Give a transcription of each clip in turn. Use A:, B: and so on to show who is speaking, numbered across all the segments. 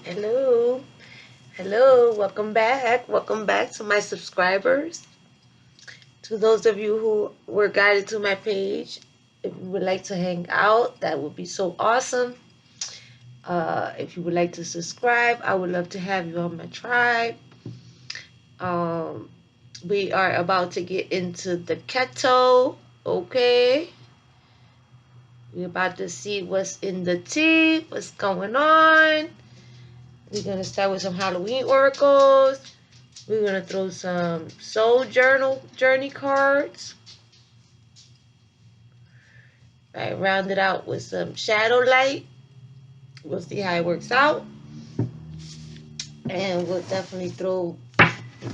A: Hello, hello, welcome back to my subscribers. To those of you who were guided to my page, if you would like to hang out, that would be so awesome. If you would like to subscribe, I would love to have you on my tribe. Um, we are about to get into the keto, okay? We're about to see what's in the tea, what's going on. We're going to start with some Halloween oracles. We're going to throw some soul journey cards. Right, round it out with some shadow light. We'll see how it works out. And we'll definitely throw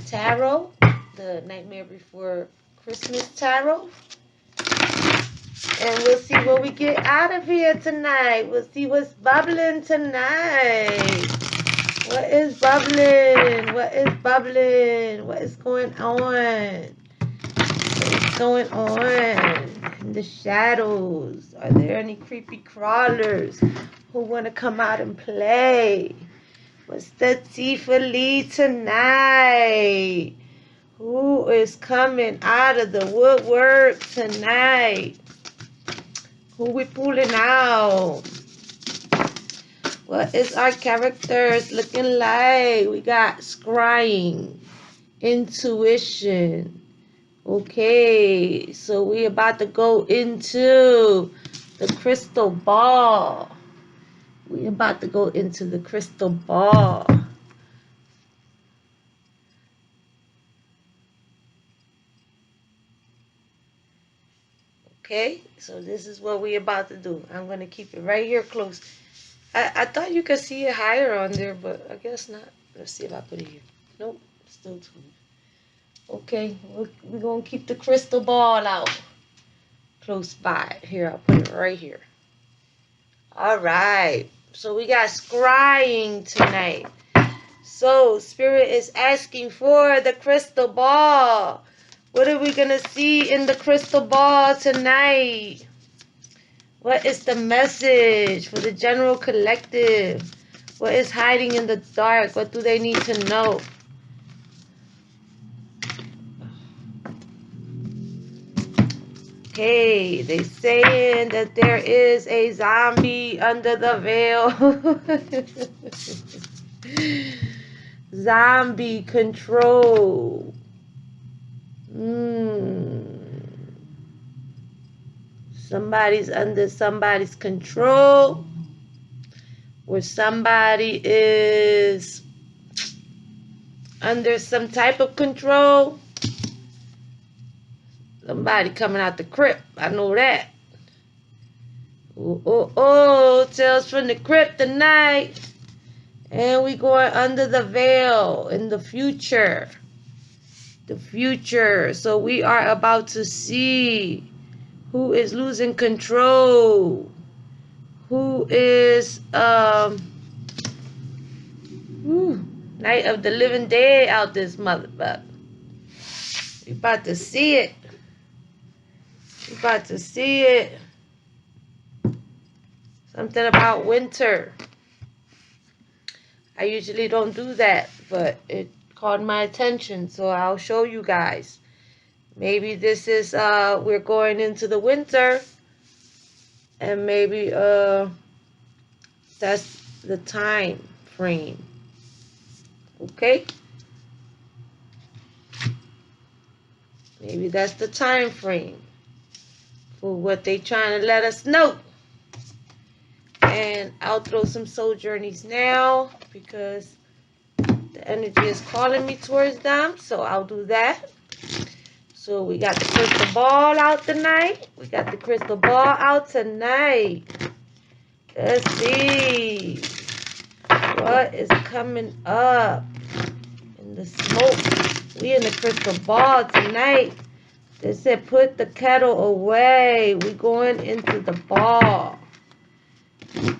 A: tarot, the Nightmare Before Christmas tarot. And we'll see what we get out of here tonight. We'll see what's bubbling tonight. What is bubbling? What is bubbling? What is going on? What's going on in the shadows? Are there any creepy crawlers who want to come out and play? What's the tea for Lee tonight? Who is coming out of the woodwork tonight? Who we pulling out? What is our characters looking like? We got scrying, intuition. Okay, so we about to go into the crystal ball. We about to go into the crystal ball. Okay, so this is what we about to do. I'm going to keep it right here close. I thought you could see it higher on there, but I guess not. Let's see if I put it here. Nope, still too. Okay, we're going to keep the crystal ball out close by. Here, I'll put it right here. All right, so we got scrying tonight. So, Spirit is asking for the crystal ball. What are we going to see in the crystal ball tonight? What is the message for the general collective? What is hiding in the dark? What do they need to know? Okay, they saying that there is a zombie under the veil. Zombie control. Somebody's under somebody's control, or somebody is under some type of control. Somebody coming out the crypt. I know that. Oh, tales from the crypt tonight. And we going under the veil in the future. The future. So we are about to see who is losing control. Who is Night of the Living Dead out this motherfucker. We about to see it. We about to see it. Something about winter. I usually don't do that, but it caught my attention, so I'll show you guys. Maybe this is we're going into the winter, and maybe that's the time frame. Okay? Maybe that's the time frame for what they trying to let us know. And I'll throw some soul journeys now because the energy is calling me towards them. So I'll do that. So we got the crystal ball out tonight. We got the crystal ball out tonight. Let's see what is coming up in the smoke. We in the crystal ball tonight. They said put the kettle away. We going into the ball.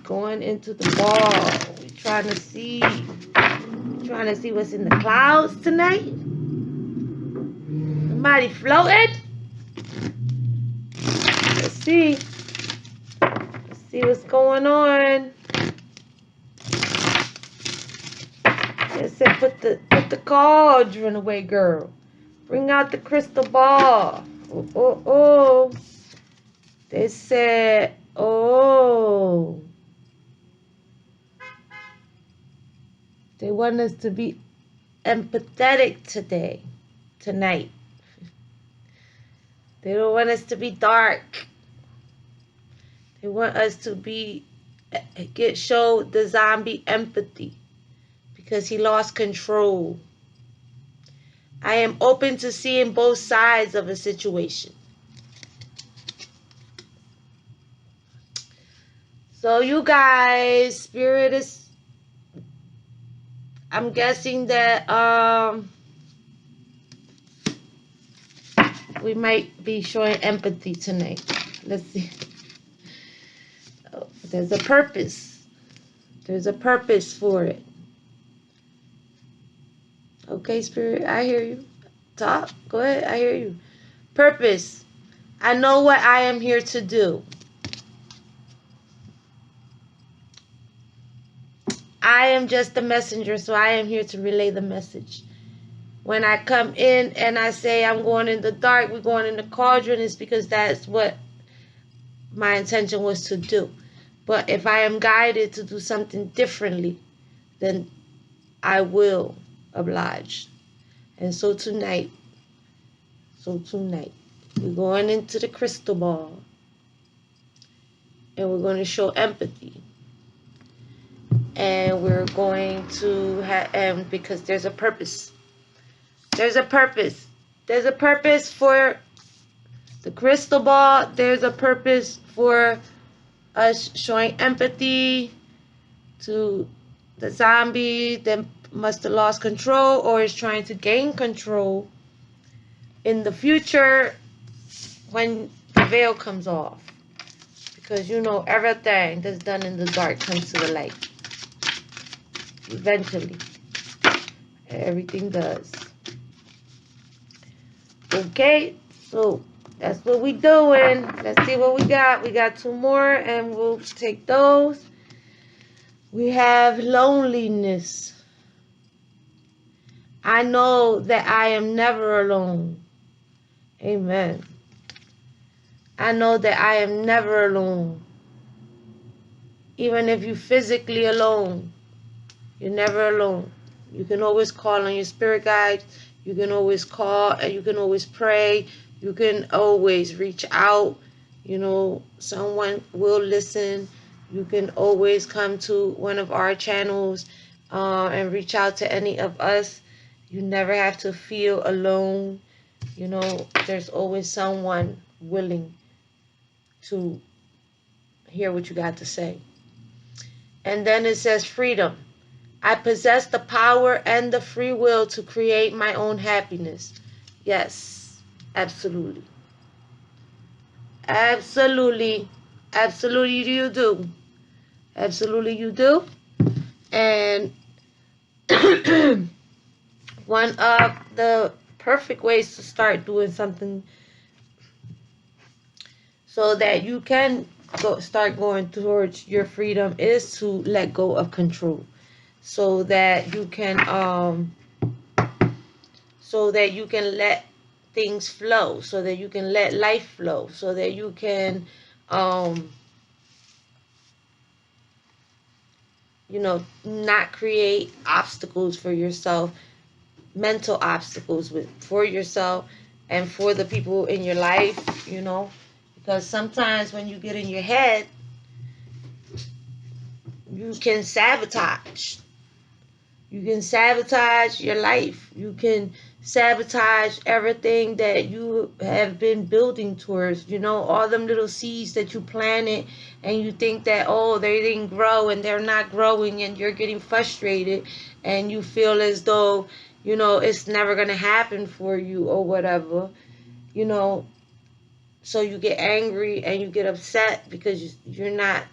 A: Going into the ball. We trying to see what's in the clouds tonight. Somebody floating. Let's see. Let's see what's going on. It said put the cauldron away, girl. Bring out the crystal ball. Oh, oh, oh. They said, oh. They want us to be empathetic tonight. They don't want us to be dark. They want us to show the zombie empathy because he lost control. I am open to seeing both sides of a situation. So you guys, Spirit is, I'm guessing that we might be showing empathy tonight. Let's see. Oh, there's a purpose. There's a purpose for it. Okay, Spirit, I hear you. Talk. Go ahead. I hear you. Purpose. I know what I am here to do. I am just the messenger, so I am here to relay the message. When I come in and I say I'm going in the dark, we're going in the cauldron, it's because that's what my intention was to do. But if I am guided to do something differently, then I will oblige. And so tonight, we're going into the crystal ball. And we're going to show empathy. And we're going to have, because there's a purpose. There's a purpose. There's a purpose for the crystal ball. There's a purpose for us showing empathy to the zombie that must have lost control or is trying to gain control in the future when the veil comes off. Because you know everything that's done in the dark comes to the light. Eventually. Everything does. Okay, so that's what we doing. Let's see what we got. We got 2 more and we'll take those. We have loneliness. I know that I am never alone. Amen. I know that I am never alone. Even if you're physically alone, you're never alone. You can always call on your spirit guides. You can always call and you can always pray. You can always reach out. You know, someone will listen. You can always come to one of our channels and reach out to any of us. You never have to feel alone. You know, there's always someone willing to hear what you got to say. And then it says freedom. I possess the power and the free will to create my own happiness. Yes, absolutely. Absolutely. Absolutely you do. Absolutely you do. And one of the perfect ways to start doing something so that you can start going towards your freedom is to let go of control. So that you can let things flow, so that you can let life flow, so that you can you know, not create obstacles for yourself, mental obstacles for yourself and for the people in your life, you know, because sometimes when you get in your head, you can sabotage. You can sabotage your life. You can sabotage everything that you have been building towards. You know, all them little seeds that you planted and you think that, oh, they didn't grow and they're not growing and you're getting frustrated and you feel as though, you know, it's never going to happen for you or whatever, you know. So you get angry and you get upset because you're not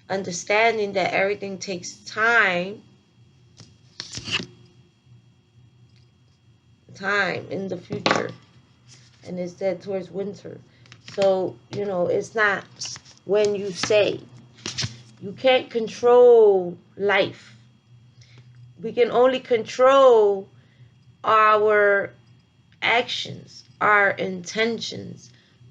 A: understanding that everything takes time in the future, and it's said towards winter. So, you know, it's not when you say. You can't control life. We can only control our actions, our intentions,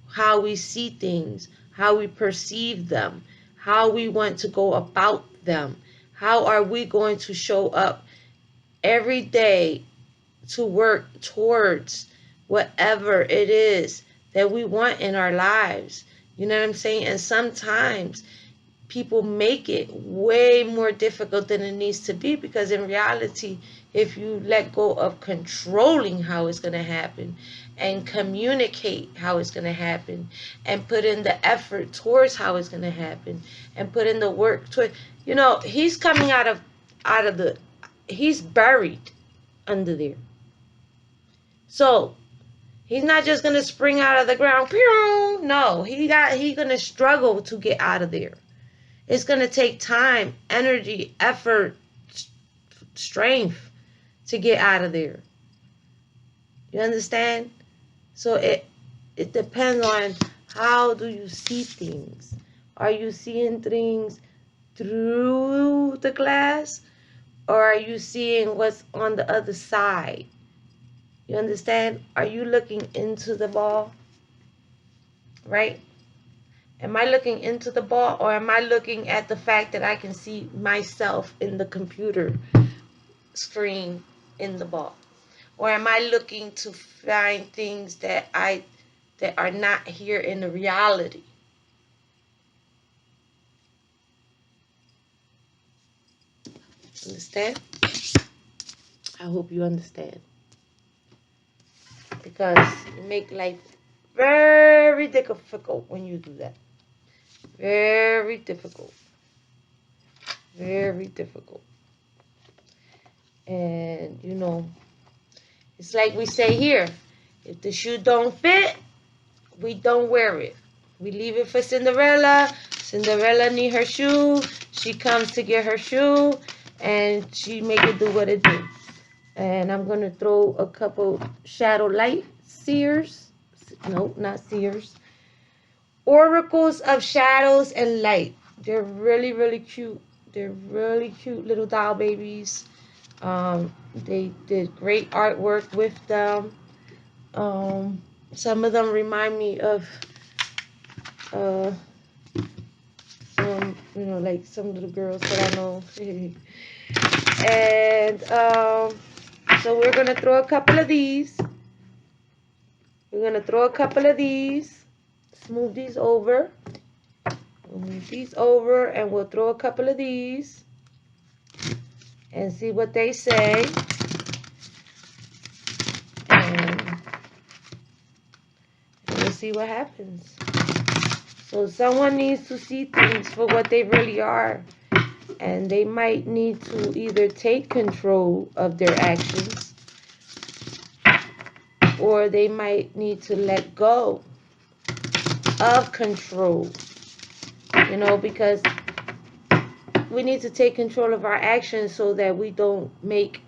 A: how we see things, how we perceive them, how we want to go about them. How are we going to show up every day to work towards whatever it is that we want in our lives? You know what I'm saying? And sometimes people make it way more difficult than it needs to be, because in reality, if you let go of controlling how it's going to happen and communicate how it's going to happen and put in the effort towards how it's going to happen and put in the work toward, you know, he's coming out of the, he's buried under there. So he's not just going to spring out of the ground. No, he's going to struggle to get out of there. It's going to take time, energy, effort, strength to get out of there. You understand? So it depends on how do you see things. Are you seeing things through the glass, or are you seeing what's on the other side? You understand? Are you looking into the ball? Right? Am I looking into the ball, or am I looking at the fact that I can see myself in the computer screen in the ball? Or am I looking to find things that are not here in the reality? Understand? I hope you understand. Because you make life very difficult when you do that. Very difficult. Very difficult. And, you know, it's like we say here, if the shoe don't fit, we don't wear it. We leave it for Cinderella. Cinderella need her shoe. She comes to get her shoe, and she make it do what it do. And I'm going to throw a couple shadow light seers. No, not seers. Oracles of shadows and light. They're really, really cute. They're really cute little doll babies. They did great artwork with them. Some of them remind me of you know, like some little girls that I know. And so we're gonna throw a couple of these. We're gonna throw a couple of these. Let's move these over. We'll move these over, and we'll throw a couple of these and see what they say. And we'll see what happens. So someone needs to see things for what they really are. And they might need to either take control of their actions, or they might need to let go of control. You know, because we need to take control of our actions so that we don't make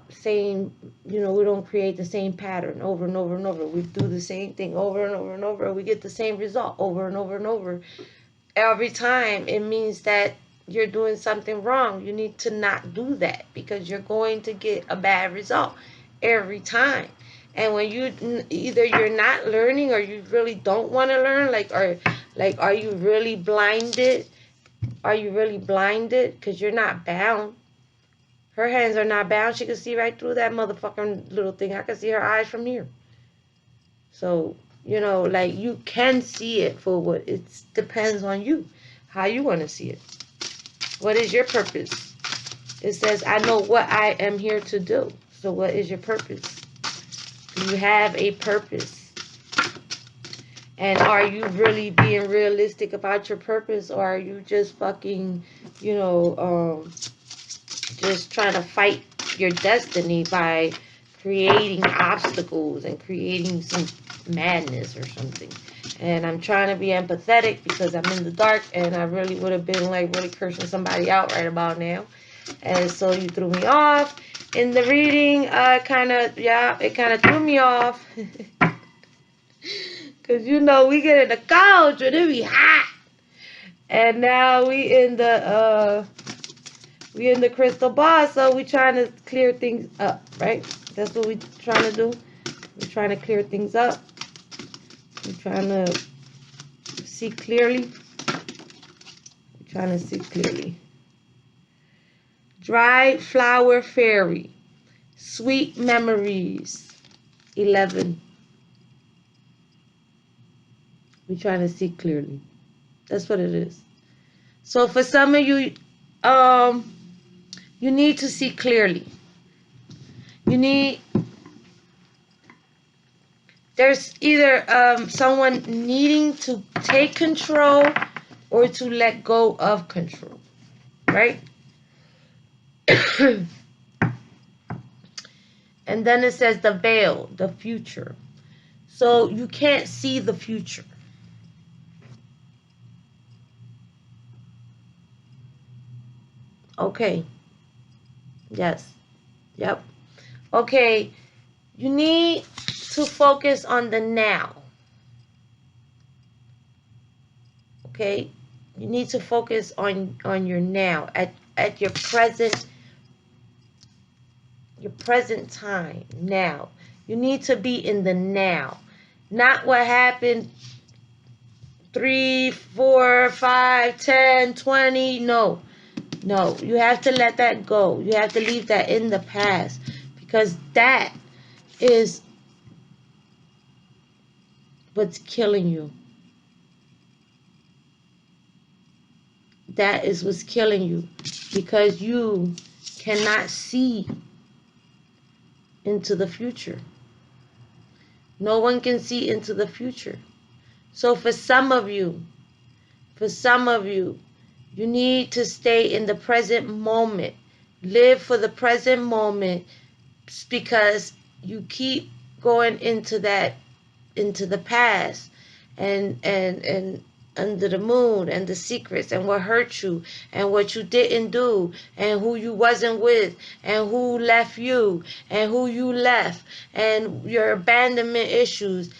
A: same, you know, we don't create the same pattern over and over and over. We do the same thing over and over and over, and we get the same result over and over and over. Every time, it means that you're doing something wrong. You need to not do that, because you're going to get a bad result every time. And when you either you're not learning, or you really don't want to learn, are you really blinded? Are you really blinded? Because you're not bound. Her hands are not bound. She can see right through that motherfucking little thing. I can see her eyes from here. So, you know, like, you can see it for what it depends on you, how you want to see it. What is your purpose? It says, I know what I am here to do. So what is your purpose? Do you have a purpose? And are you really being realistic about your purpose? Or are you just fucking, you know, just trying to fight your destiny by creating obstacles and creating some madness or something? And I'm trying to be empathetic because I'm in the dark, and I really would have been like really cursing somebody out right about now. And so you threw me off in the reading. It kind of threw me off. Because, you know, we get in the cold and it be hot. And now we in the We in the crystal ball, so we trying to clear things up, right? That's what we trying to do. We're trying to clear things up. We're trying to see clearly. We're trying to see clearly. Dried flower fairy. Sweet memories. 11. We're trying to see clearly. That's what it is. So for some of you, you need to see clearly. There's either someone needing to take control or to let go of control, right? And then it says the veil, the future. So you can't see the future. Okay. Yes. Yep. Okay. You need to focus on the now. Okay? You need to focus on your now, at your present time now. You need to be in the now. Not what happened 3, 4, 5, 10, 20. No. No, you have to let that go. You have to leave that in the past, because that is what's killing you. That is what's killing you, because you cannot see into the future. No one can see into the future. So for some of you, you need to stay in the present moment. Live for the present moment, because you keep going into the past and under the moon and the secrets and what hurt you and what you didn't do and who you wasn't with and who left you and who you left and your abandonment issues,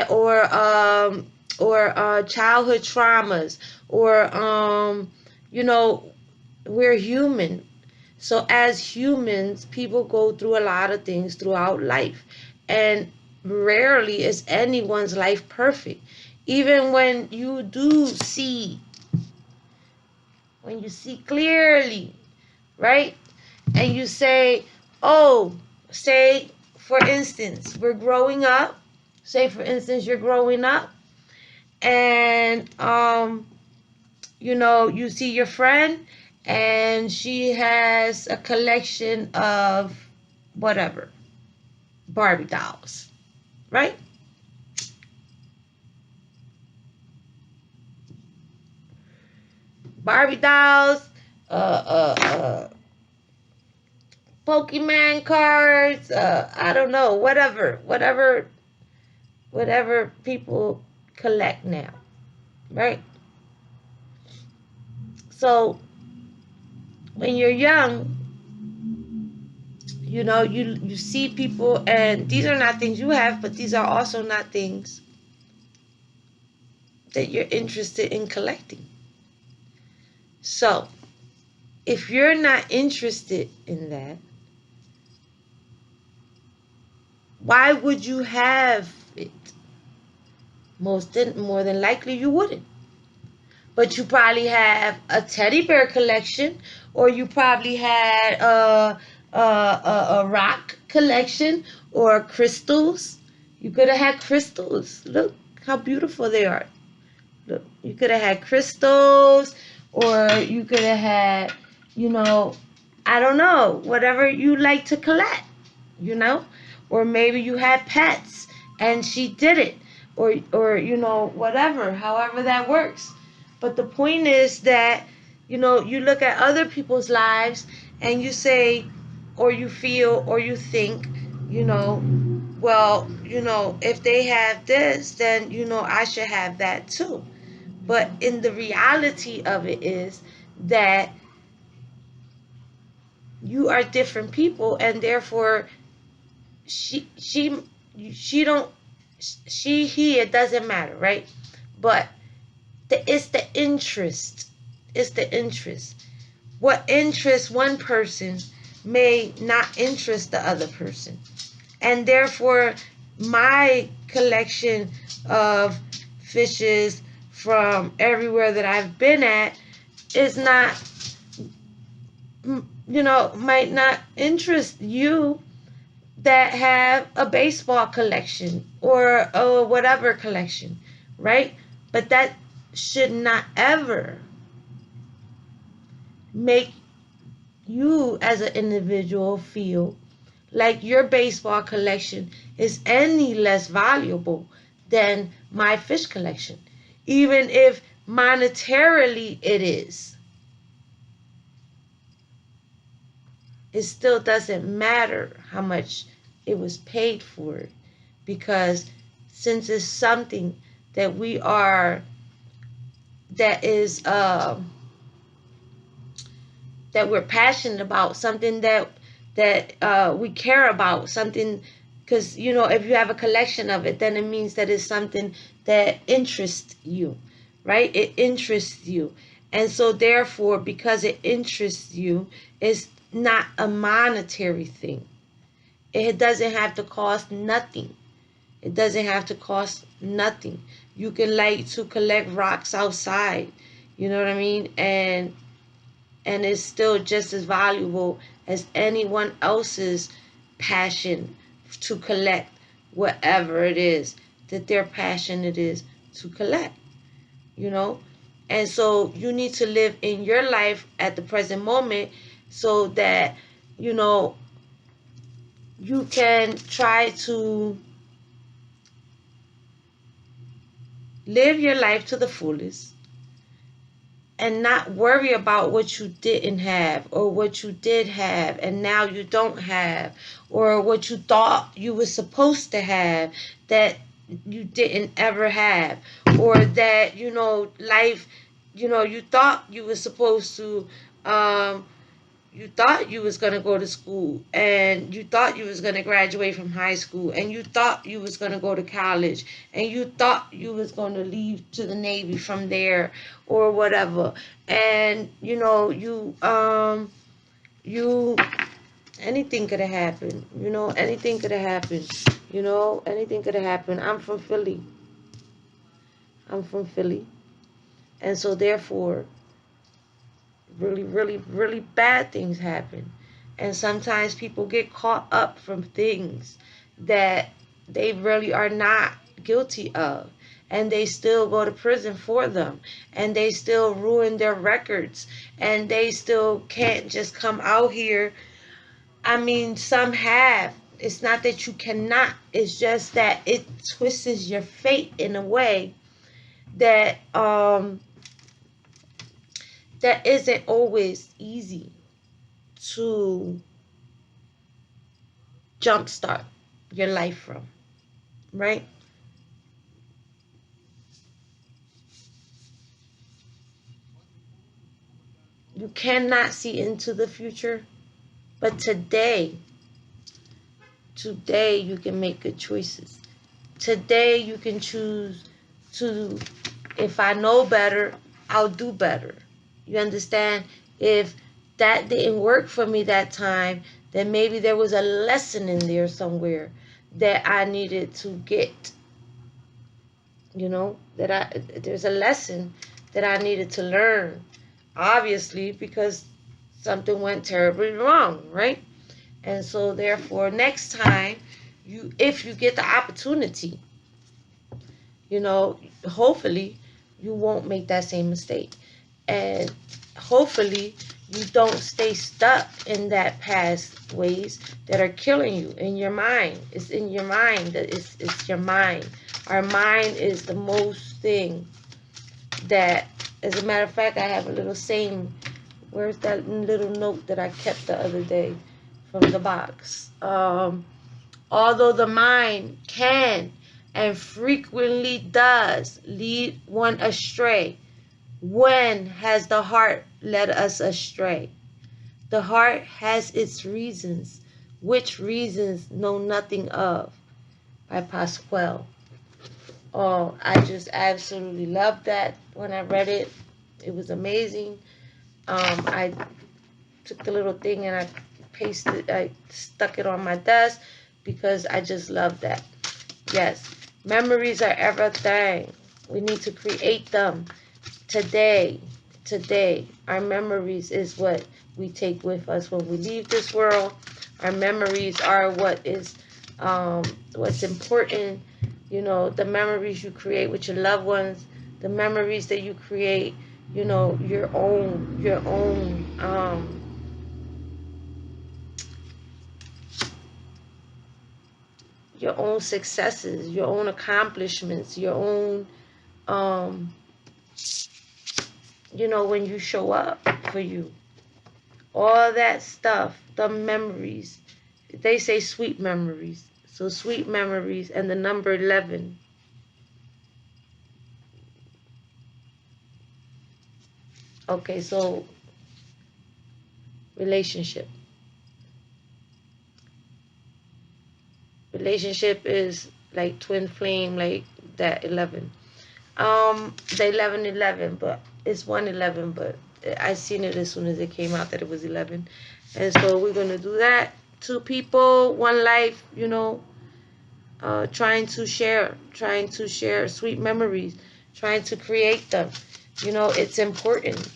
A: or childhood traumas, or we're human. So as humans, people go through a lot of things throughout life, and rarely is anyone's life perfect. Even when you see clearly, right? And you say, oh, say for instance, we're growing up. Say for instance, you're growing up, and you see your friend, and she has a collection of whatever, Barbie dolls, right? Barbie dolls, Pokemon cards, I don't know, whatever people collect now, right? So when you're young, you see people, and these are not things you have, but these are also not things that you're interested in collecting. So if you're not interested in that, why would you have it? More than likely you wouldn't. But you probably have a teddy bear collection, or you probably had a rock collection, or crystals. You could have had crystals. Look how beautiful they are. Look, you could have had crystals, or you could have had, I don't know, whatever you like to collect, or maybe you had pets and she did it, or whatever, however that works. But the point is that, you look at other people's lives and you say, or you feel, or you think, well, if they have this, then, I should have that too. But in the reality of it is that you are different people, and therefore he, it doesn't matter, right? But it's the interest. It's the interest. what interests one person may not interest the other person. And therefore, my collection of fishes from everywhere that I've been at is not, might not interest you that have a baseball collection or a whatever collection, right? But that should not ever make you as an individual feel like your baseball collection is any less valuable than my fish collection, even if monetarily it is. It still doesn't matter how much it was paid for, because since it's something that we are, that is that we're passionate about, something that we care about, something, because if you have a collection of it, then it means that it's something that interests you, right? It interests you. And so therefore, because it interests you, it's not a monetary thing. It doesn't have to cost nothing. It doesn't have to cost nothing. You can like to collect rocks outside, you know what I mean? And it's still just as valuable as anyone else's passion to collect whatever it is that their passion it is to collect, you know? And so you need to live in your life at the present moment so that, you can try to live your life to the fullest and not worry about what you didn't have or what you did have and now you don't have, or what you thought you were supposed to have that you didn't ever have, or that life, you thought you were supposed to, you thought you was going to go to school, and you thought you was going to graduate from high school, and you thought you was going to go to college, and you thought you was going to leave to the Navy from there or whatever. And you anything could have happened. Anything could have happened. Anything could have happened. I'm from Philly. And so therefore, really, really, really bad things happen. And sometimes people get caught up from things that they really are not guilty of. And they still go to prison for them. And they still ruin their records. And they still can't just come out here. I mean, some have. It's not that you cannot. It's just that it twists your fate in a way that that isn't always easy to jumpstart your life from, right? You cannot see into the future, but today you can make good choices. Today you can choose to, if I know better, I'll do better. You understand? If that didn't work for me that time, then maybe there was a lesson in there somewhere that I needed to get. There's a lesson that I needed to learn, obviously, because something went terribly wrong, right? And so therefore, next time, if you get the opportunity, hopefully you won't make that same mistake. And hopefully you don't stay stuck in that past ways that are killing you in your mind. It's in your mind. It's your mind. Our mind is the most thing that, as a matter of fact, I have a little saying. Where's that little note that I kept the other day from the box? Although the mind can and frequently does lead one astray, when has the heart led us astray? The heart has its reasons, which reasons know nothing of, by Pasquale. Oh, I just absolutely loved that when I read it. It was amazing. I took the little thing and I stuck it on my desk because I just love that. Yes, memories are everything. We need to create them today. Today, our memories is what we take with us when we leave this world. Our memories are what is what's important. You know, the memories you create with your loved ones, the memories that you create, you know, your own successes, your own accomplishments, your own you know, when you show up for you, all that stuff, the memories. They say sweet memories. So sweet memories and the number 11. Okay, so relationship. Relationship is like twin flame, like that 11. The 11, but it's 111, but I seen it as soon as it came out that it was 11. And so we're going to do that. 2 people, 1 life, you know, trying to share sweet memories, trying to create them. You know, it's important.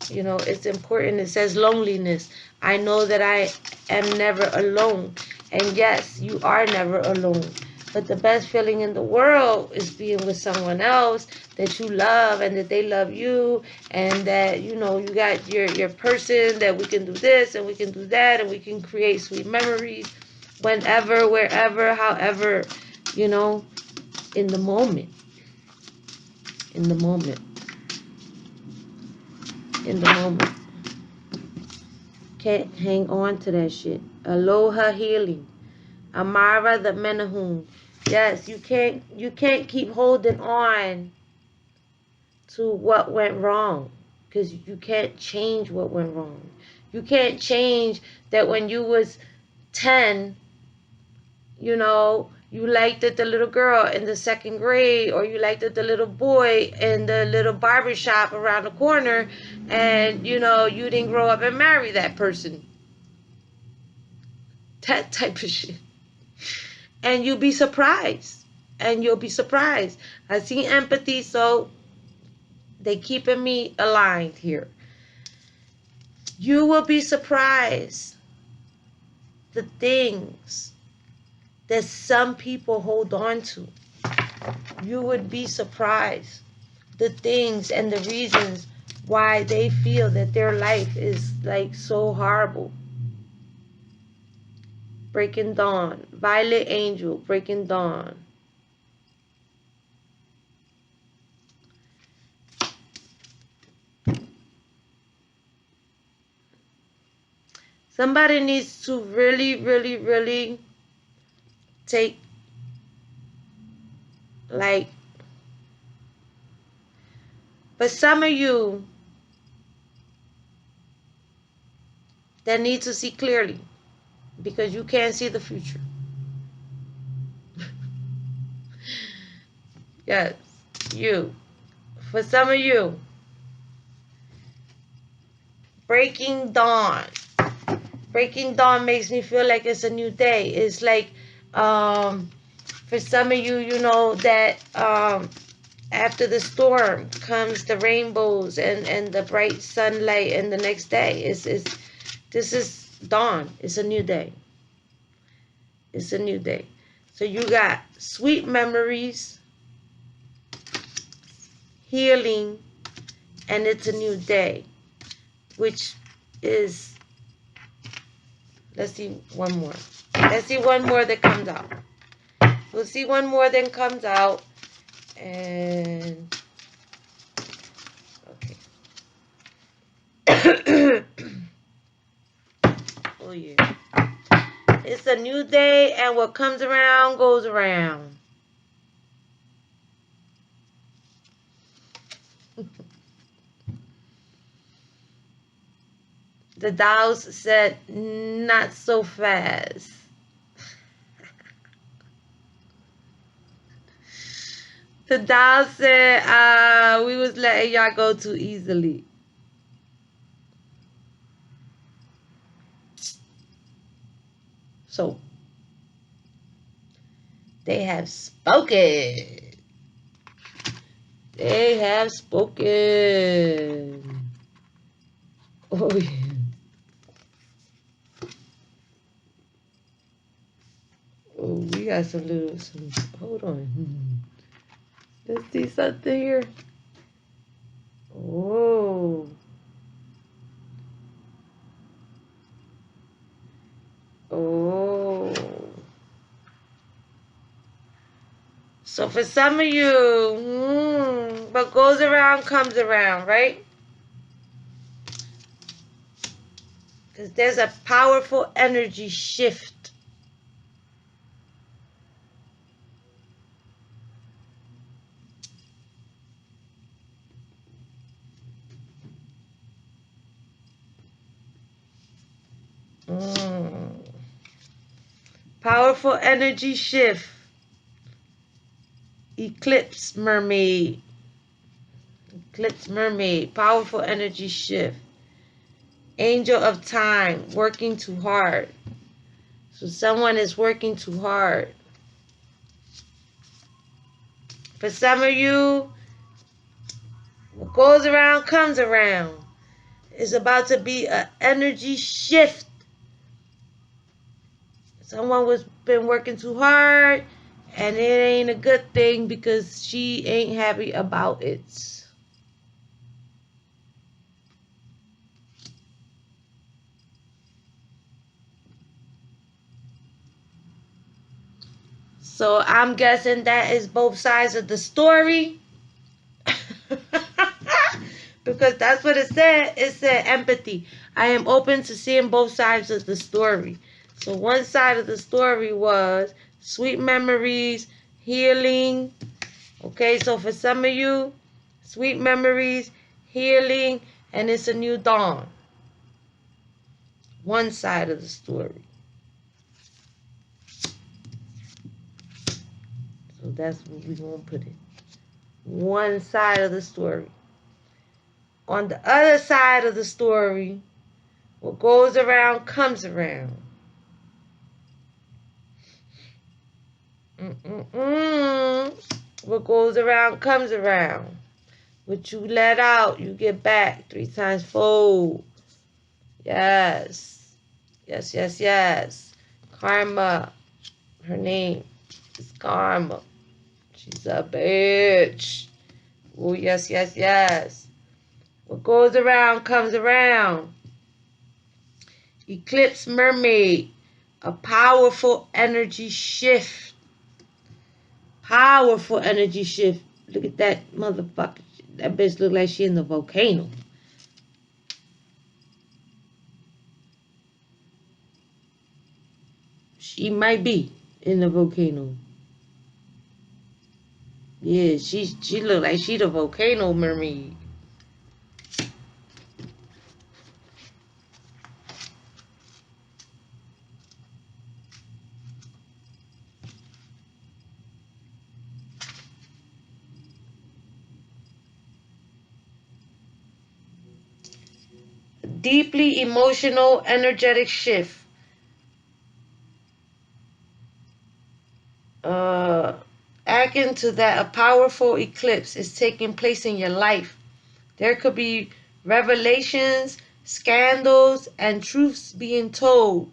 A: You know, it's important. It says loneliness. I know that I am never alone. And yes, you are never alone. But the best feeling in the world is being with someone else that you love and that they love you, and that, you know, you got your person that we can do this and we can do that and we can create sweet memories whenever, wherever, however, you know, in the moment. In the moment. In the moment. Can't hang on to that shit. Aloha healing. Amara the Menahun. Yes, you can't keep holding on to what went wrong, because you can't change what went wrong. You can't change that when you was 10, you know, you liked it, the little girl in the 2nd grade, or you liked it, the little boy in the little barber shop around the corner, and, you know, you didn't grow up and marry that person. That type of shit. And you'll be surprised. And you'll be surprised. I see empathy, so they keeping me aligned here. You will be surprised the things that some people hold on to. You would be surprised the things and the reasons why they feel that their life is like so horrible. Breaking Dawn. Violet Angel. Breaking Dawn. Somebody needs to really, really, really take, like, for some of you that need to see clearly, because you can't see the future. Yes, you. For some of you, Breaking Dawn. Breaking Dawn makes me feel like it's a new day. It's like, for some of you, you know, that after the storm comes the rainbows and the bright sunlight, and the next day this is dawn. It's a new day. It's a new day. So you got sweet memories, healing, and it's a new day, which is, let's see one more. Let's see one more that comes out. We'll see one more that comes out. And okay. Oh yeah. It's a new day, and what comes around goes around. The dolls said, not so fast. The dolls said, we was letting y'all go too easily. So, they have spoken. They have spoken. Oh, yeah. Oh, we got some, hold on. Let's see something here. Oh. Oh. So for some of you, what goes around comes around, right? Because there's a powerful energy shift. Powerful energy shift. Eclipse mermaid. Eclipse mermaid. Powerful energy shift. Angel of time. Working too hard. So someone is working too hard. For some of you, what goes around comes around. It's about to be an energy shift. Someone was been working too hard, and it ain't a good thing because she ain't happy about it. So I'm guessing that is both sides of the story. Because that's what it said. It said empathy. I am open to seeing both sides of the story. So one side of the story was sweet memories, healing. Okay, so for some of you, sweet memories, healing, and it's a new dawn. One side of the story. So that's what we're going to put it. One side of the story. On the other side of the story, what goes around comes around. What goes around comes around. What you let out, you get back 3 times fold. Yes. Yes, yes, yes. Karma. Her name is Karma. She's a bitch. Oh, yes, yes, yes. What goes around comes around. Eclipse mermaid. A powerful energy shift. Powerful energy shift. Look at that motherfucker. That bitch look like she in the volcano. She might be in the volcano. Yeah, she look like she the volcano mermaid. Deeply emotional, energetic shift. Akin to that, a powerful eclipse is taking place in your life. There could be revelations, scandals, and truths being told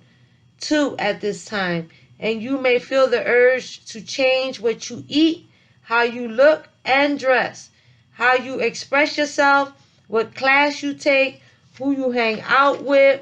A: too at this time. And you may feel the urge to change what you eat, how you look and dress, how you express yourself, what class you take, who you hang out with,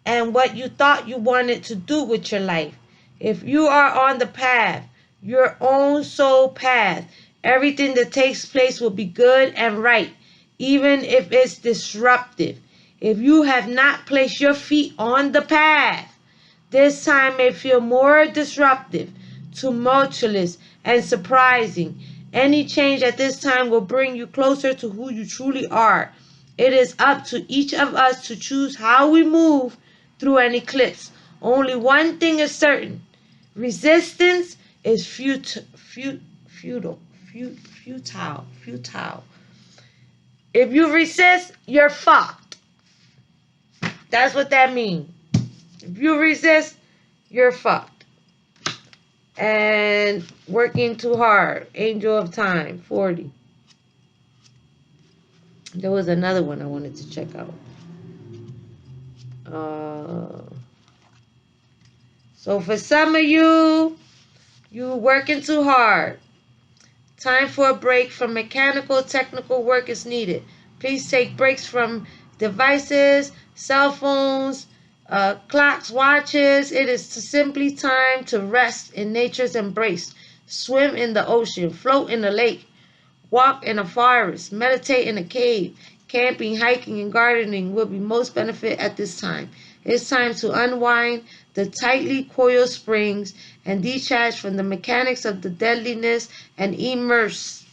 A: and what you thought you wanted to do with your life. If you are on the path, your own soul path, everything that takes place will be good and right, even if it's disruptive. If you have not placed your feet on the path, this time may feel more disruptive, tumultuous, and surprising. Any change at this time will bring you closer to who you truly are. It is up to each of us to choose how we move through an eclipse. Only one thing is certain. Resistance is futile. If you resist, you're fucked. That's what that means. If you resist, you're fucked. And working too hard. Angel of Time, 40. There was another one I wanted to check out. So for some of you, you working too hard. Time for a break from mechanical, technical work is needed. Please take breaks from devices, cell phones, clocks, watches. It is simply time to rest in nature's embrace. Swim in the ocean, float in the lake, walk in a forest, meditate in a cave. Camping, hiking, and gardening will be most benefit at this time. It's time to unwind the tightly coiled springs and detach from the mechanics of the deadliness and immerse.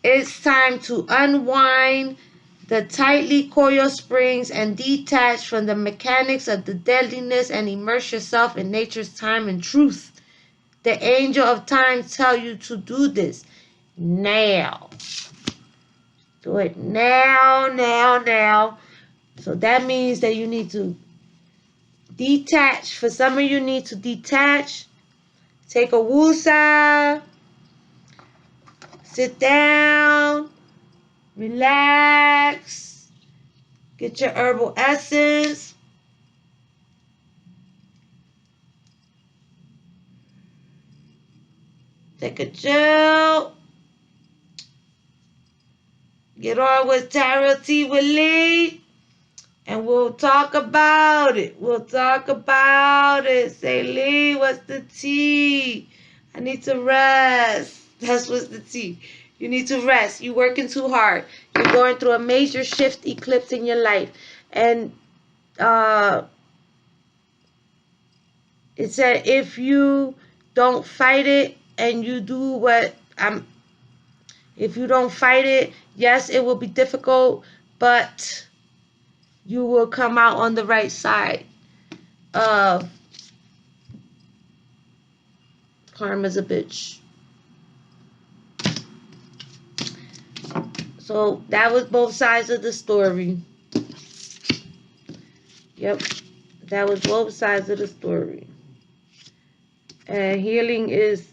A: It's time to unwind the tightly coiled springs and detach from the mechanics of the deadliness and immerse yourself in nature's time and truth. The angel of time tells you to do this now. Do it now, now, now. So that means that you need to detach. For some of you need to detach. Take a woosah. Sit down. Relax. Get your herbal essence. Take a chill. Get on with Tarot Tea with Lee. And we'll talk about it. We'll talk about it. Say, Lee, what's the tea? I need to rest. That's what's the tea. You need to rest. You're working too hard. You're going through a major shift eclipse in your life. And it said if you don't fight it and you do what if you don't fight it, yes, it will be difficult, but you will come out on the right side of karma's a bitch. So that was both sides of the story. Yep. That was both sides of the story. And healing is,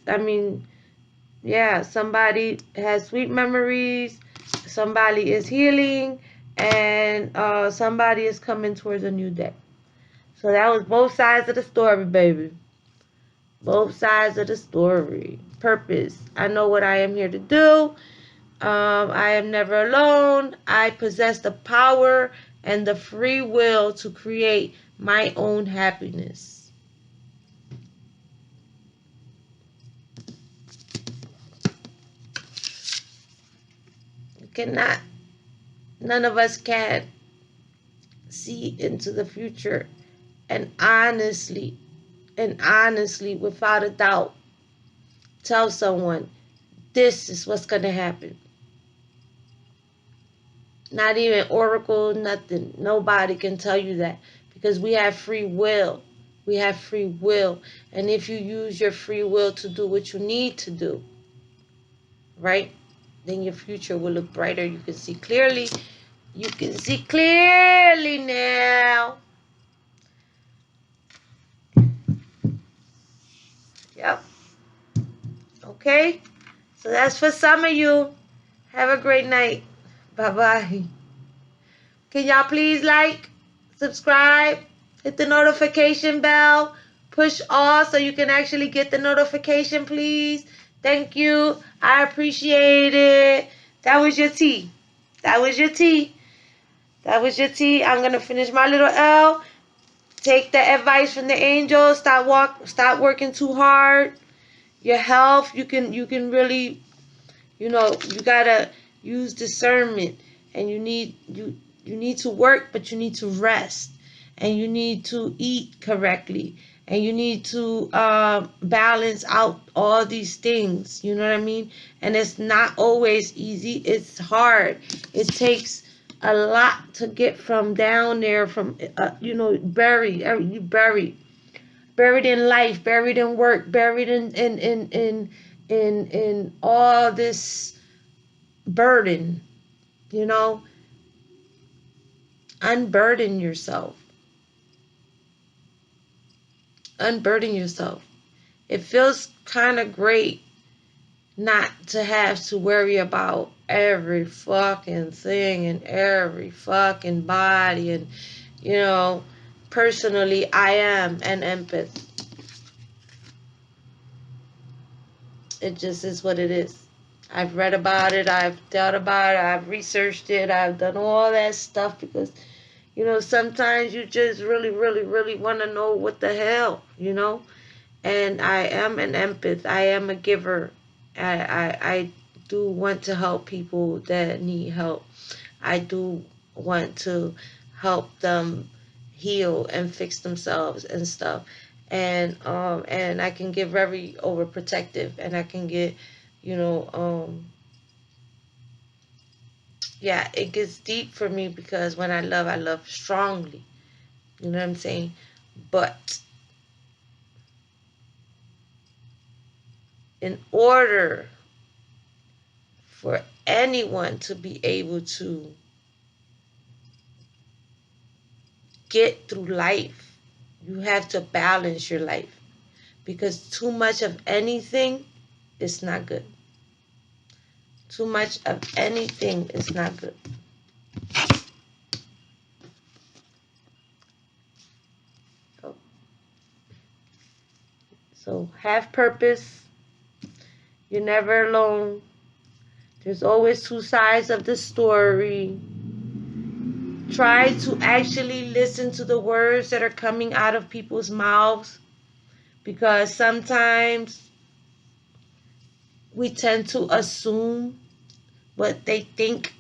A: yeah, somebody has sweet memories, somebody is healing, and somebody is coming towards a new day. So that was both sides of the story, baby. Both sides of the story. Purpose. I know what I am here to do. I am never alone. I possess the power and the free will to create my own happiness. You cannot, none of us can see into the future and honestly, without a doubt, tell someone, this is what's going to happen. Not even oracle, nothing. Nobody can tell you that because we have free will. We have free will. And if you use your free will to do what you need to do, right, then your future will look brighter. You can see clearly. You can see clearly now. Yep. Okay? So that's for some of you. Have a great night. Bye-bye. Can y'all please like, subscribe, hit the notification bell, push all so you can actually get the notification, please. Thank you. I appreciate it. That was your tea. That was your tea. That was your tea. I'm going to finish my little L. Take the advice from the angels. Stop working too hard. Your health, you can really, you gotta use discernment, and you need to work, but you need to rest, and you need to eat correctly, and you need to balance out all these things. You know what I mean? And it's not always easy. It's hard. It takes a lot to get from down there, from buried in life, buried in work, buried in in all this burden, you know, unburden yourself. Unburden yourself. It feels kind of great not to have to worry about every fucking thing and every fucking body. And, you know, personally, I am an empath. It just is what it is. I've read about it, I've thought about it, I've researched it, I've done all that stuff because, you know, sometimes you just really, really, really want to know what the hell, you know? And I am an empath. I am a giver. I do want to help people that need help. I do want to help them heal and fix themselves and stuff. And I can get very overprotective, and I can get, you know, yeah, it gets deep for me because when I love strongly. You know what I'm saying? But in order for anyone to be able to get through life, you have to balance your life, because too much of anything is not good. Too much of anything is not good. So have purpose. You're never alone. There's always two sides of the story. Try to actually listen to the words that are coming out of people's mouths, because sometimes we tend to assume what they think,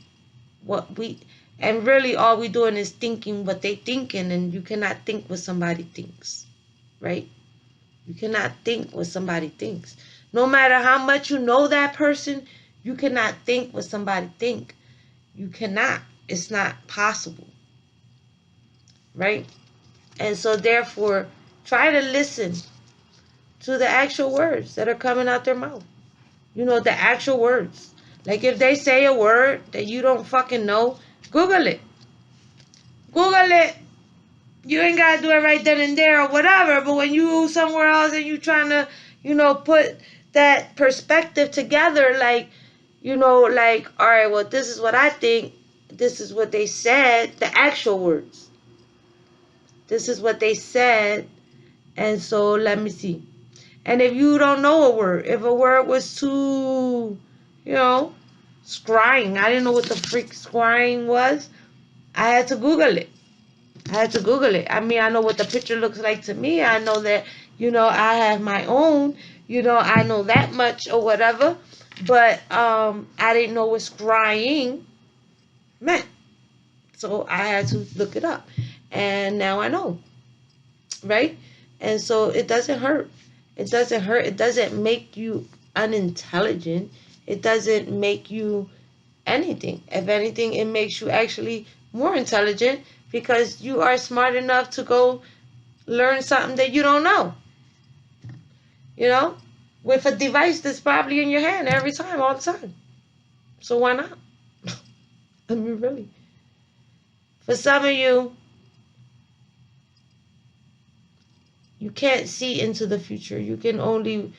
A: and really all we doing is thinking what they thinking, and you cannot think what somebody thinks, right? You cannot think what somebody thinks. No matter how much you know that person, you cannot think what somebody think. You cannot. It's not possible, right? And so therefore, try to listen to the actual words that are coming out their mouth. You know, the actual words. Like if they say a word that you don't fucking know, Google it. Google it. You ain't got to do it right then and there or whatever, but when you somewhere else and you trying to, you know, put that perspective together, like, you know, like, all right, well, this is what I think. This is what they said, the actual words. This is what they said. And so let me see. And if you don't know a word, if a word was too, you know, scrying, I didn't know what the freak scrying was, I had to Google it. I had to Google it. I mean, I know what the picture looks like to me. I know that, you know, I have my own, you know, I know that much or whatever. But I didn't know what scrying meant. So I had to look it up. And now I know. Right? And so it doesn't hurt. It doesn't hurt. It doesn't make you unintelligent. It doesn't make you anything. If anything, it makes you actually more intelligent, because you are smart enough to go learn something that you don't know. You know? With a device that's probably in your hand every time, all the time. So why not? I mean, really. For some of you, you can't see into the future. You can only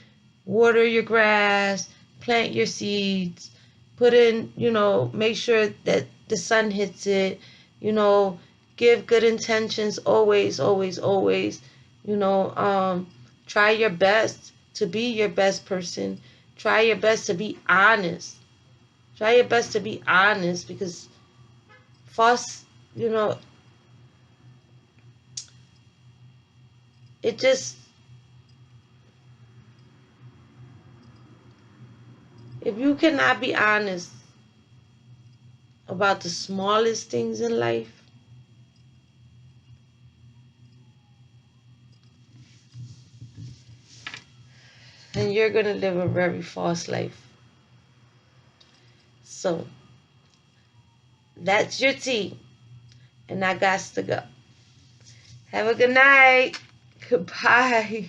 A: water your grass, plant your seeds, put in, you know, make sure that the sun hits it, you know, give good intentions always, always, always, you know, try your best to be your best person. Try your best to be honest. Try your best to be honest, because false, you know, it just, if you cannot be honest about the smallest things in life, then you're going to live a very false life. So, that's your tea. And I got to go. Have a good night. Goodbye.